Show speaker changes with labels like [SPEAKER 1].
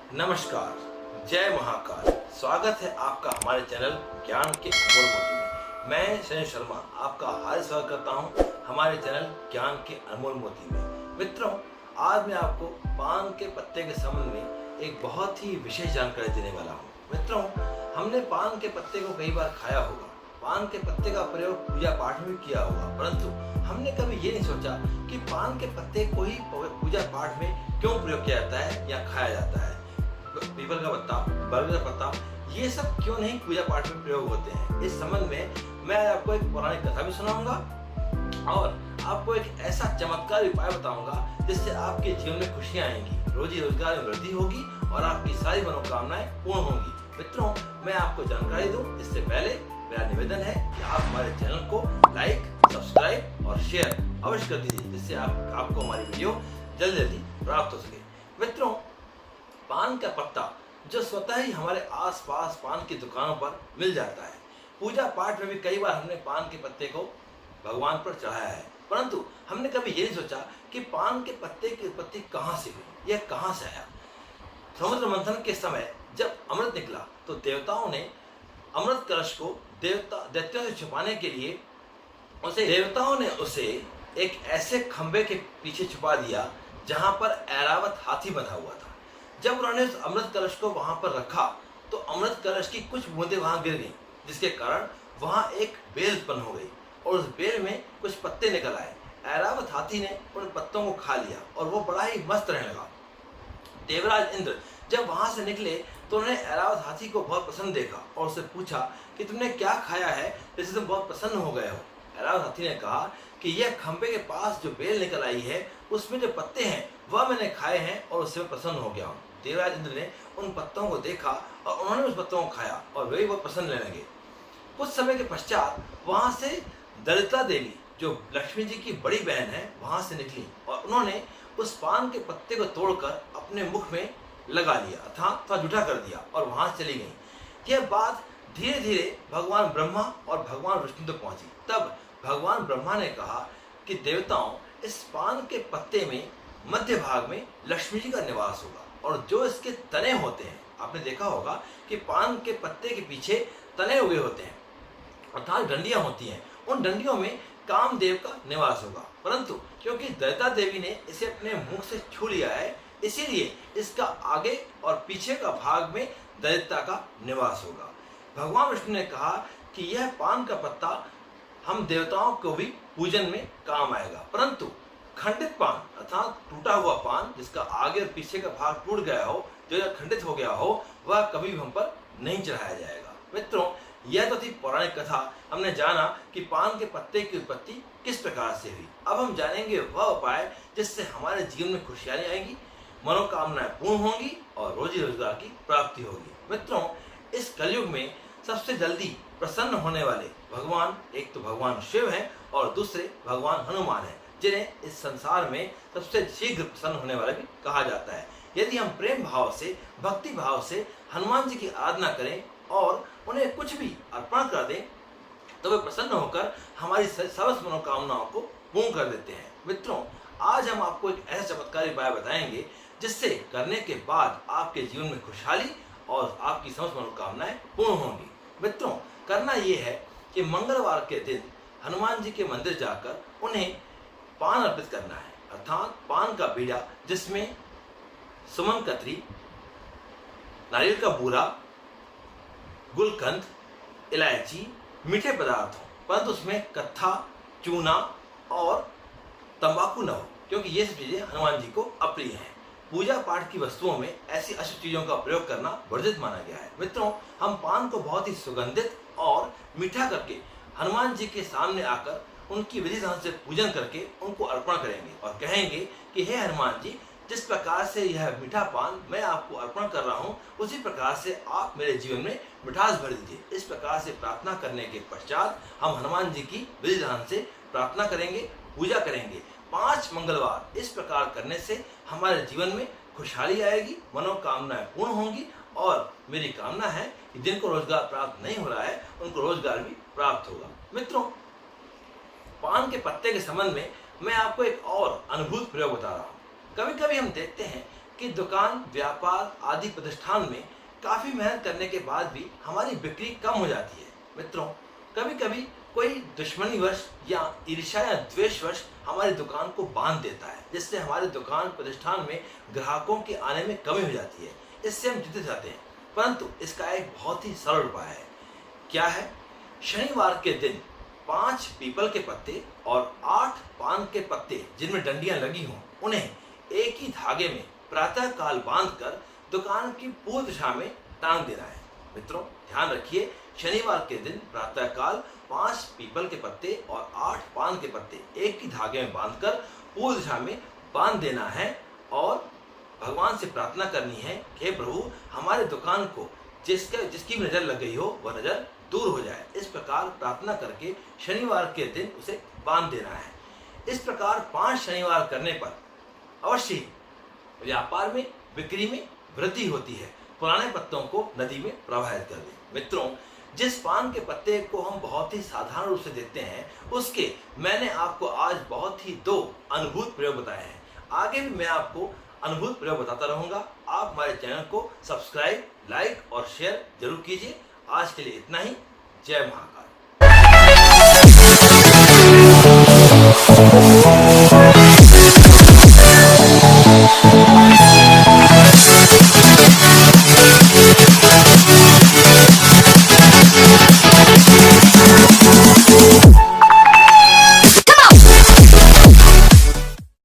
[SPEAKER 1] नमस्कार, जय महाकाल। स्वागत है आपका हमारे चैनल ज्ञान के अमोल मोती में। मैं संजय शर्मा आपका हार्दिक स्वागत करता हूं हमारे चैनल ज्ञान के अनमोल मोती में। मित्रों, आज मैं आपको पान के पत्ते के संबंध में एक बहुत ही विशेष जानकारी देने वाला हूं। मित्रों, हमने पान के पत्ते को कई बार खाया होगा, पान के पत्ते का प्रयोग पूजा पाठ में किया होगा, परंतु हमने कभी ये नहीं सोचा कि पान के पत्ते को ही पूजा पाठ में क्यों प्रयोग किया जाता है या खाया जाता है। पीपल का पत्ता, बरगद का पत्ता, ये सब क्यों नहीं पूजा पाठ में प्रयोग होते हैं। इस संबंध में मैं आपको एक पौराणिक कथा भी सुनाऊंगा और आपको एक ऐसा चमत्कारी उपाय बताऊंगा जिससे आपके जीवन में खुशियां आएंगी, रोजी रोजगार में वृद्धि होगी और आपकी सारी मनोकामनाएं पूर्ण होंगी। मित्रों, मैं आपको जानकारी दूं इससे पहले मेरा निवेदन है कि आप हमारे चैनल को लाइक, सब्सक्राइब और शेयर अवश्य कर दीजिए, जिससे आपको हमारी वीडियो जल्दी जल्दी प्राप्त हो सके। मित्रों, पान का पत्ता जो स्वतः ही हमारे आसपास पान की दुकानों पर मिल जाता है। पूजा पाठ में भी कई बार हमने पान के पत्ते को भगवान पर चढ़ाया है, परंतु हमने कभी ये नहीं सोचा कि पान के पत्ते की उत्पत्ति कहाँ से हुई, यह कहाँ से आया। समुद्र मंथन के समय जब अमृत निकला तो देवताओं ने अमृत कलश को दैत्यों से छुपाने के लिए उसे एक ऐसे खंबे के पीछे छुपा दिया जहां पर ऐरावत हाथी बंधा हुआ था। जब उन्होंने उस अमृत कलश को वहां पर रखा तो अमृत कलश की कुछ बूंदें वहां गिर गईं, जिसके कारण वहां एक बेल उत्पन्न हो गई और उस बेल में कुछ पत्ते निकल आए। ऐरावत हाथी ने उन पत्तों को खा लिया और वो बड़ा ही मस्त रहने लगा। देवराज इंद्र जब वहां से निकले तो उन्होंने ऐरावत हाथी को बहुत प्रसन्न देखा और उससे पूछा कि तुमने क्या खाया है जिससे तुम बहुत प्रसन्न हो गए हो। ऐरावत हाथी ने कहा कि यह खंबे के पास जो बेल निकल आई है उसमें जो पत्ते हैं वह मैंने खाए हैं और उससे मैं प्रसन्न हो गया हूँ। देवराज इंद्र ने उन पत्तों को देखा और उन्होंने उस पत्तों को खाया और वे भी बहुत प्रसन्न रहने लगे। कुछ समय के पश्चात वहां से दलिता देवी जो लक्ष्मी जी की बड़ी बहन है वहां से निकली और उन्होंने उस पान के पत्ते को तोड़कर अपने मुख में लगा लिया, अर्थात जूठा कर दिया और वहां चली गई। यह बात धीरे धीरे भगवान ब्रह्मा और भगवान विष्णु तक पहुंची। तब भगवान ब्रह्मा ने कहा कि देवताओं, इस पान के पत्ते में मध्य भाग में लक्ष्मी जी का निवास होगा और जो इसके तने होते हैं, आपने देखा होगा कि पान के पत्ते के पीछे तने उगे होते हैं, अर्थात डंडियां होती हैं, उन डंडियों में कामदेव का निवास होगा। परंतु क्योंकि दलिता देवी ने इसे अपने मुख से छू लिया है, इसीलिए इसका आगे और पीछे का भाग में दलिता का निवास होगा। भगवान विष्णु ने कहा कि यह पान का पत्ता हम देवताओं को भी पूजन में काम आएगा, परंतु खंडित पान अर्थात टूटा हुआ पान जिसका आगे और पीछे का भाग टूट गया हो, जो खंडित हो गया हो, वह कभी भी हम पर नहीं चढ़ाया जाएगा। मित्रों, यह तो थी पौराणिक कथा। हमने जाना कि पान के पत्ते की उत्पत्ति किस प्रकार से हुई। अब हम जानेंगे वह उपाय जिससे हमारे जीवन में खुशहाली आएगी, मनोकामनाएं पूर्ण होंगी और रोजी रोजगार की प्राप्ति होगी। मित्रों, इस कलयुग में सबसे जल्दी प्रसन्न होने वाले भगवान एक तो भगवान शिव हैं और दूसरे भगवान हनुमान हैं, जिन्हें इस संसार में सबसे शीघ्र प्रसन्न होने वाला भी कहा जाता है। यदि हम प्रेम भाव से, भक्ति भाव से हनुमान जी की आराधना करें और उन्हें कुछ भी अर्पण कर दें तो वे प्रसन्न होकर हमारी समस्त मनोकामनाओं को पूर्ण कर देते हैं। मित्रों, आज हम आपको एक ऐसा चमत्कारी उपाय बताएंगे जिससे करने के बाद आपके जीवन में खुशहाली और आपकी समस्त मनोकामनाएं पूर्ण होंगी। मित्रों, करना यह है कि मंगलवार के दिन हनुमान जी के मंदिर जाकर उन्हें पान अर्पित करना है, अर्थात पान का बीड़ा जिसमें सुमन कतरी, नारियल का बूरा, गुलकंद, इलायची, मीठे पदार्थ हो, परंतु उसमें कत्था, चूना और तंबाकू न हो, क्योंकि ये सब चीजें हनुमान जी को अप्रिय हैं। पूजा पाठ की वस्तुओं में ऐसी अशुभ चीजों का प्रयोग करना वर्जित माना गया है। मित्रों, हम पान को बहुत ही सुगंधित और मीठा करके हनुमान जी के सामने आकर उनकी विधि विधान से पूजन करके उनको अर्पण करेंगे और कहेंगे कि हे हनुमान जी, जिस प्रकार से यह मीठा पान मैं आपको अर्पण कर रहा हूँ, उसी प्रकार से आप मेरे जीवन में मिठास भर दीजिए। इस प्रकार से प्रार्थना करने के पश्चात हम हनुमान जी की विधि विधान से प्रार्थना करेंगे, पूजा करेंगे। 5 मंगलवार इस प्रकार करने से हमारे जीवन में खुशहाली आएगी, मनोकामनाएं पूर्ण होंगी और मेरी कामना है कि जिनको रोजगार प्राप्त नहीं हो रहा है उनको रोजगार भी प्राप्त होगा। मित्रों, पान के पत्ते के संबंध में मैं आपको एक और अनुभूत प्रयोग बता रहा हूँ। कभी कभी हम देखते हैं कि दुकान, व्यापार आदि प्रतिष्ठान में काफ़ी मेहनत करने के बाद भी हमारी बिक्री कम हो जाती है। मित्रों, कभी कभी कोई दुश्मनीवश या ईर्ष्या या द्वेषवश हमारी दुकान को बांध देता है, जिससे हमारी दुकान प्रतिष्ठान में ग्राहकों के आने में कमी हो जाती है। इससे हम जीते जाते हैं, परंतु इसका एक बहुत ही सरल उपाय है। क्या है? शनिवार के दिन 5 पीपल के पत्ते और 8 पान के पत्ते जिनमें डंडियां लगी हों, उन्हें एक ही धागे में प्रातः काल बांधकर दुकान की पूर्व दिशा में टांग देना है। मित्रों, ध्यान रखिए, शनिवार के दिन प्रातः काल 5 पीपल के पत्ते और 8 पान के पत्ते एक ही धागे में बांधकर पूर्व दिशा में बांध देना है और भगवान से प्रार्थना करनी है कि हे प्रभु, हमारे दुकान को जिसकी नजर लग गई हो वह नजर दूर हो जाए। इस प्रकार प्रार्थना करके शनिवार के दिन उसे बांध देना है। इस प्रकार 5 शनिवार करने पर अवश्य ही व्यापार में, बिक्री में वृद्धि होती है। पुराने पत्तों को नदी में प्रवाहित कर दें। मित्रों, जिस पान के पत्ते को हम बहुत ही साधारण रूप से देखते हैं, उसके मैंने आपको आज बहुत ही 2 अनुभूत प्रयोग बताए हैं। आगे भी मैं आपको अनुभूत प्रयोग बताता रहूंगा। आप हमारे चैनल को सब्सक्राइब, लाइक और शेयर जरूर कीजिए। आज के लिए इतना ही। जय महाकाल।